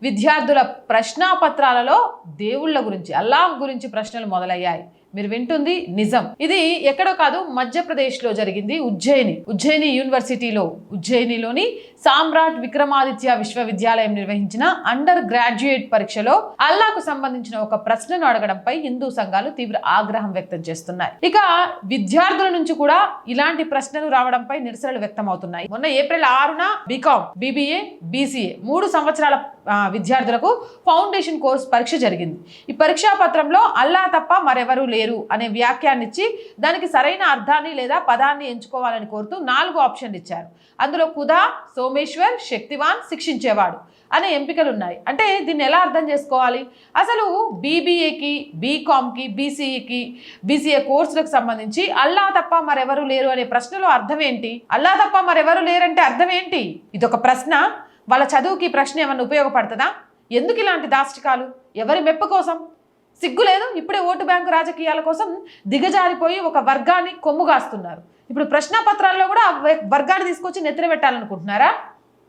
విద్యార్థుల ప్రశ్నాపత్రాలలో దేవుళ్ళ గురించి, అల్లాహ్ గురించి ప్రశ్నలు మొదలయ్యాయి. మీరు వింటుంది నిజం. ఇది ఎక్కడో కాదు, మధ్యప్రదేశ్లో జరిగింది. ఉజ్జయిని యూనివర్సిటీలో, ఉజ్జయినిలోని సామ్రాట్ విక్రమాదిత్య విశ్వవిద్యాలయం నిర్వహించిన అండర్ గ్రాడ్యుయేట్ పరీక్షలో అల్లాహకు సంబంధించిన ఒక ప్రశ్నను అడగడంపై హిందూ సంఘాలు తీవ్ర ఆగ్రహం వ్యక్తం చేస్తున్నాయి. ఇక విద్యార్థుల నుంచి కూడా ఇలాంటి ప్రశ్నలు రావడంపై నిరసనలు వ్యక్తం అవుతున్నాయి. మొన్న ఏప్రిల్ 6న బీకాం, బీబీఏ, బీసీఏ 3 సంవత్సరాల విద్యార్థులకు ఫౌండేషన్ కోర్స్ పరీక్ష జరిగింది. ఈ పరీక్షా పత్రంలో అల్లా తప్ప మరెవరూ లేరు అనే వ్యాఖ్యాన్నిచ్చి దానికి సరైన అర్థాన్ని లేదా పదాన్ని ఎంచుకోవాలని కోరుతూ 4 ఆప్షన్లు ఇచ్చారు. అందులో ఖుదా, సోమేశ్వర్, శక్తివాన్, శిక్షించేవాడు అనే ఎంపికలు ఉన్నాయి. అంటే దీన్ని ఎలా అర్థం చేసుకోవాలి? అసలు బీబీఏకి, బీకామ్కి, బీసీఏ కోర్సులకు సంబంధించి అల్లా తప్ప మరెవరూ లేరు అనే ప్రశ్నలో అర్థం ఏంటి? అల్లా తప్ప మరెవరూ లేరంటే అర్థం ఏంటి? ఇదొక ప్రశ్న. వాళ్ళ చదువుకి ప్రశ్న ఏమన్నా ఉపయోగపడుతుందా? ఎందుకు ఇలాంటి దాష్టికాలు? ఎవరి మెప్పు కోసం? సిగ్గు లేదు? ఇప్పుడే ఓటు బ్యాంకు రాజకీయాల కోసం దిగజారిపోయి ఒక వర్గాన్ని కొమ్ముగాస్తున్నారు. ఇప్పుడు ప్రశ్నాపత్రాల్లో కూడా వర్గాన్ని తీసుకొచ్చి నెత్తిన పెట్టాలనుకుంటున్నారా?